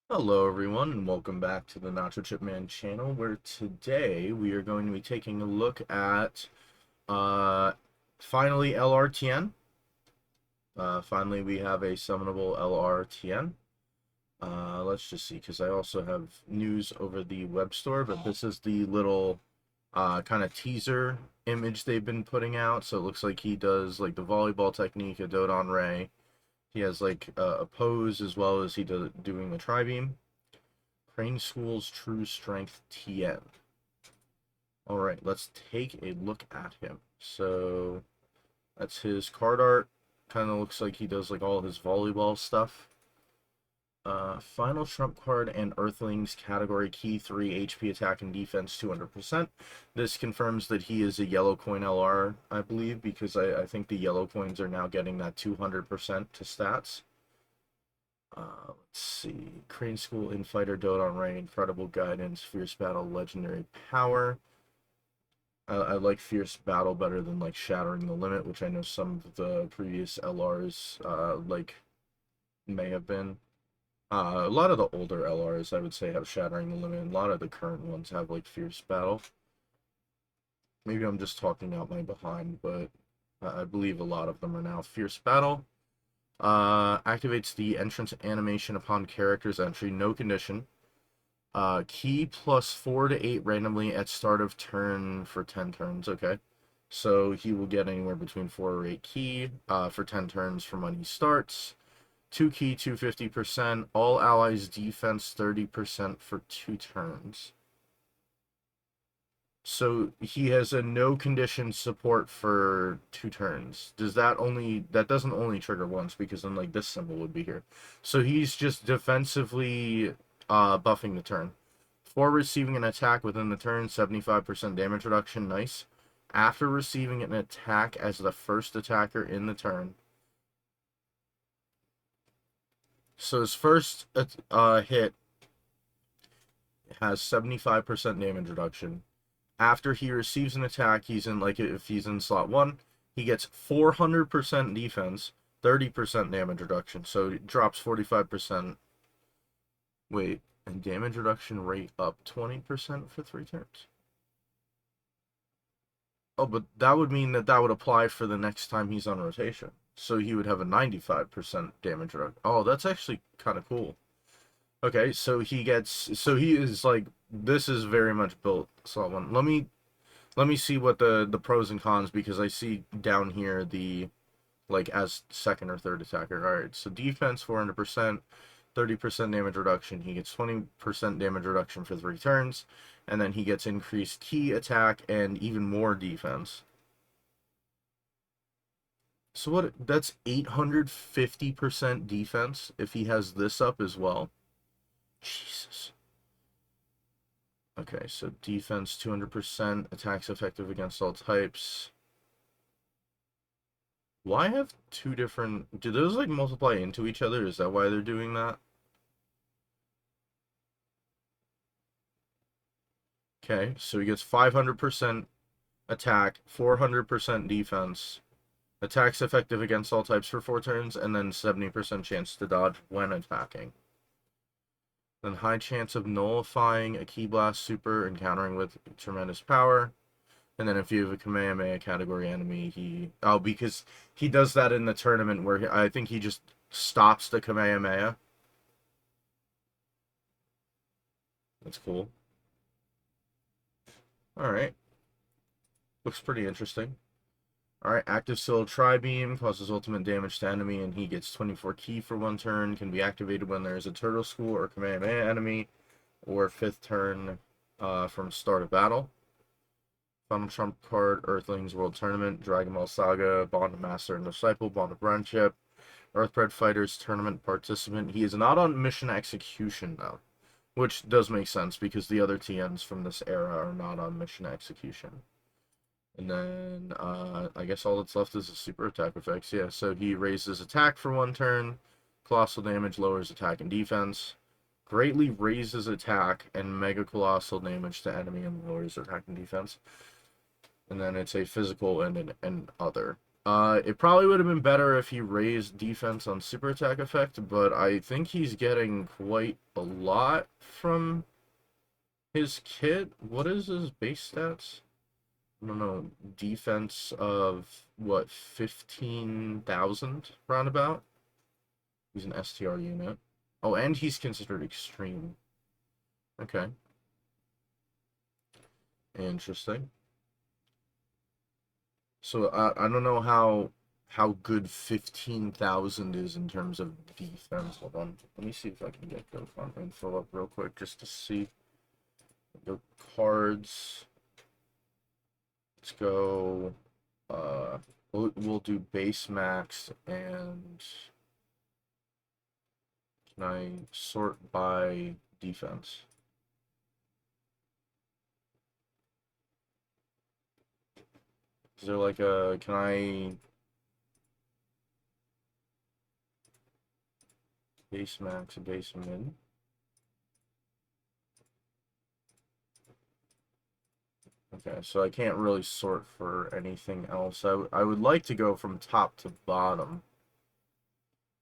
Hello everyone and welcome back to the Nacho Chip Man channel, where today we are going to be taking a look at uh finally LR Tien. Finally we have a summonable LR Tien. Let's just see, because I also have news over the web store, but this is the little kind of teaser image they've been putting out. So it looks like he does like the volleyball technique, a Dodon Ray. He has like a pose as well as doing the tri-beam. Crane School's True Strength Tien. Alright, let's take a look at him. So, that's his card art. Kind of looks like he does like all his volleyball stuff. Final Trump card and Earthlings category key 3 HP attack and defense 200%. This confirms that he is a yellow coin LR, I believe, because I think the yellow coins are now getting that 200% to stats. Let's see. Crane School, Infighter, Dodon Ray, Incredible Guidance, Fierce Battle, Legendary Power. I like Fierce Battle better than like Shattering the Limit, which I know some of the previous LRs like may have been. A lot of the older LRs I would say have Shattering the Limit, and a lot of the current ones have like Fierce Battle. Maybe I'm just talking out my behind, but I believe a lot of them are now Fierce Battle. Activates the entrance animation upon character's entry, no condition. Key plus 4 to 8 randomly at start of turn for 10 turns. Okay. So he will get anywhere between 4 or 8 key for 10 turns from when he starts. 2 key, 250%. All allies defense 30% for 2 turns. So he has a no condition support for 2 turns. That doesn't only trigger once, because then like this symbol would be here. So he's just defensively buffing the turn. For receiving an attack within the turn, 75% damage reduction, nice. After receiving an attack as the first attacker in the turn. So his first hit has 75% damage reduction. After he receives an attack, he's in, like, if he's in slot 1, he gets 400% defense, 30% damage reduction. So it drops 45%. Wait, and damage reduction rate up 20% for 3 turns? Oh, but that would mean that would apply for the next time he's on rotation. So he would have a 95% damage reduction. Oh, that's actually kind of cool. Okay, so he is like, this is very much built slot 1. Let me see what the pros and cons, because I see down here the like as second or third attacker. All right, so defense 400%, 30% damage reduction. He gets 20% damage reduction for 3 turns, and then he gets increased key attack and even more defense. So what? That's 850% defense if he has this up as well. Jesus. Okay, so defense 200%, attacks effective against all types. Why have 2 different... Do those like multiply into each other? Is that why they're doing that? Okay, so he gets 500% attack, 400% defense, attacks effective against all types for 4 turns, and then 70% chance to dodge when attacking. Then high chance of nullifying a Ki Blast super and countering with tremendous power. And then if you have a Kamehameha category enemy, because he does that in the tournament where I think he just stops the Kamehameha. That's cool. Alright. Looks pretty interesting. Alright, active Soul Tri-Beam causes ultimate damage to enemy, and he gets 24 key for 1 turn. Can be activated when there is a Turtle School or Kamehameha enemy, or 5th turn from start of battle. Final Trump card, Earthlings World Tournament, Dragon Ball Saga, Bond of Master and Disciple, Bond of Friendship, Earthbred Fighters Tournament participant. He is not on mission execution, though, which does make sense because the other TNs from this era are not on mission execution. And then, I guess all that's left is the super attack effects. Yeah, so he raises attack for 1 turn, colossal damage, lowers attack and defense, greatly raises attack and mega colossal damage to enemy and lowers attack and defense. And then it's a physical and an other. It probably would have been better if he raised defense on super attack effect, but I think he's getting quite a lot from his kit. What is his base stats? I don't know. Defense of, what, 15,000 roundabout? He's an STR unit. Oh, and he's considered extreme. Okay. Interesting. So I don't know how good 15,000 is in terms of defense. Hold on. Let me see if I can get Dokkan info up real quick just to see the cards. Let's go. We'll do base max, and can I sort by defense? Is there like a, can I base max, base min? Okay, so I can't really sort for anything else. I would like to go from top to bottom.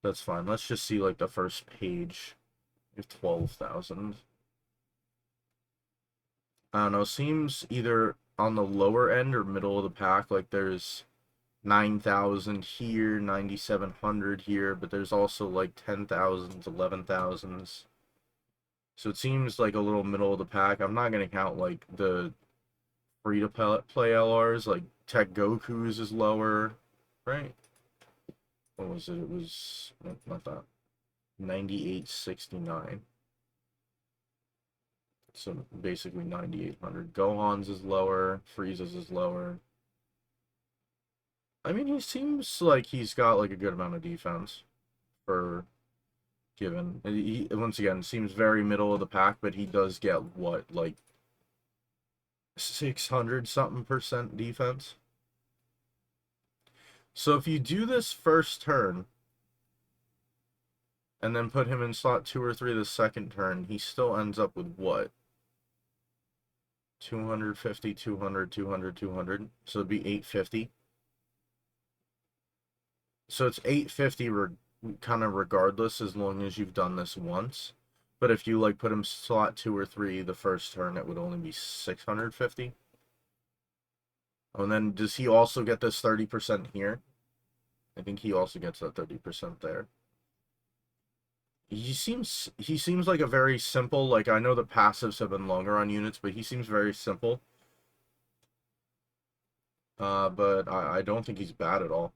That's fine. Let's just see like the first page. We have 12,000. I don't know, seems either on the lower end or middle of the pack. Like there's 9,000 here, 9,700 here, but there's also like 10,000s, 11,000s. So it seems like a little middle of the pack. I'm not going to count like the free to play LRs, like Tech Goku's is lower, right? What was it? It was not that. 9869. So basically 9,800. Gohan's is lower. Frieza's is lower. I mean, he seems like he's got like a good amount of defense for given. He, once again, seems very middle of the pack, but he does get what, like 600 something percent defense. So if you do this first turn and then put him in slot 2 or 3 the second turn, he still ends up with what? 250, 200, 200, 200. So it'd be 850. So it's 850 kind of regardless, as long as you've done this once. But if you like put him slot 2 or 3 the first turn, it would only be 650. Oh, and then does he also get this 30% here? I think he also gets that 30% there. He seems like a very simple, like, I know the passives have been longer on units, but he seems very simple. But I don't think he's bad at all.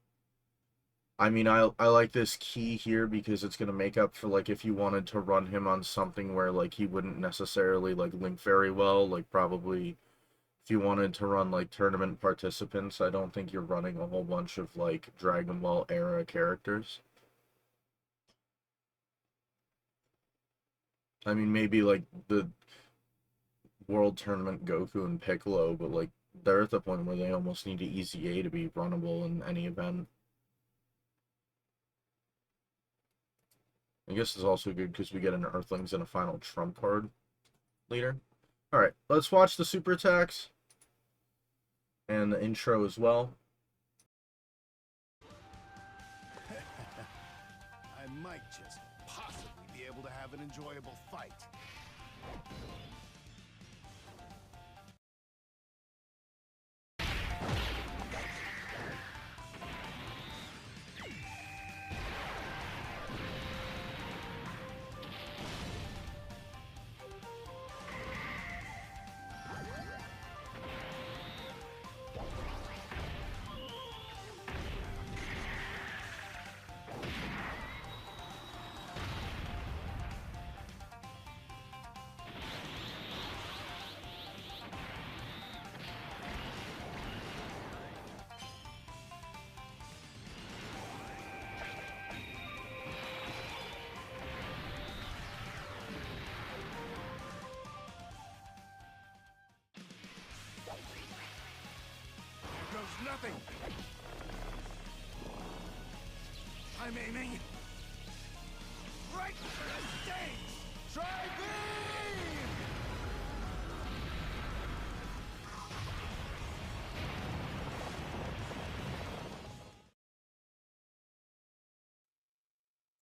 I mean, I like this key here because it's going to make up for, like, if you wanted to run him on something where, like, he wouldn't necessarily, like, link very well. Like, probably if you wanted to run, like, tournament participants, I don't think you're running a whole bunch of, like, Dragon Ball era characters. I mean, maybe, like, the World Tournament Goku and Piccolo, but, like, they're at the point where they almost need an easy A to be runnable in any event. I guess it's also good because we get an Earthlings and a final trump card later. Alright, let's watch the super attacks and the intro as well. I might just possibly be able to have an enjoyable fight. Nothing. I'm aiming right for the stakes. Try beam.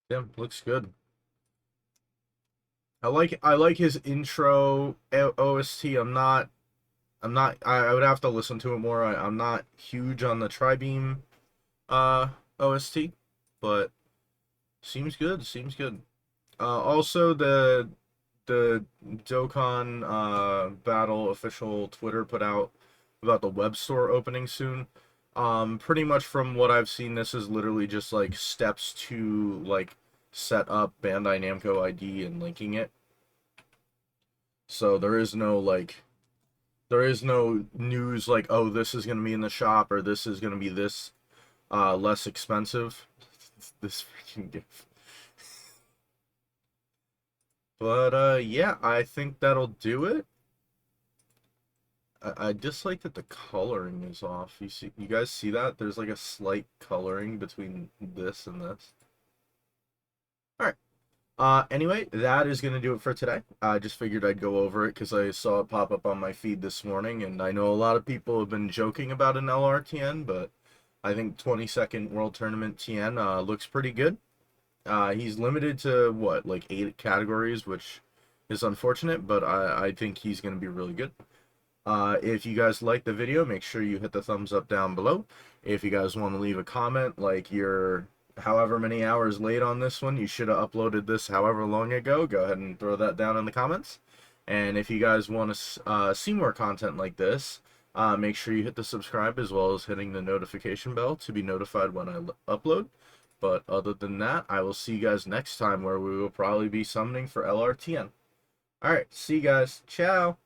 Yeah, looks good. I like his intro OST. I would have to listen to it more. I'm not huge on the Tri-Beam uh OST, but seems good. Seems good. Also the Dokkan Battle official Twitter put out about the web store opening soon. Pretty much from what I've seen, this is literally just like steps to like set up Bandai Namco ID and linking it. So there is no news like, oh, this is gonna be in the shop or this is gonna be this less expensive. This freaking gift. But yeah, I think that'll do it. I dislike that the coloring is off. You guys see that? There's like a slight coloring between this and this. All right. Anyway, that is gonna do it for today. I just figured I'd go over it because I saw it pop up on my feed this morning, and I know a lot of people have been joking about an LR Tien, but I think 22nd World Tournament Tien looks pretty good. He's limited to what, like 8 categories, which is unfortunate, but I think he's gonna be really good. If you guys like the video, make sure you hit the thumbs up down below. If you guys want to leave a comment, like you're however many hours late on this one, you should have uploaded this however long ago, go ahead and throw that down in the comments. And if you guys want to see more content like this, make sure you hit the subscribe as well as hitting the notification bell to be notified when I upload. But other than that, I will see you guys next time where we will probably be summoning for LRTN. Alright, see you guys. Ciao!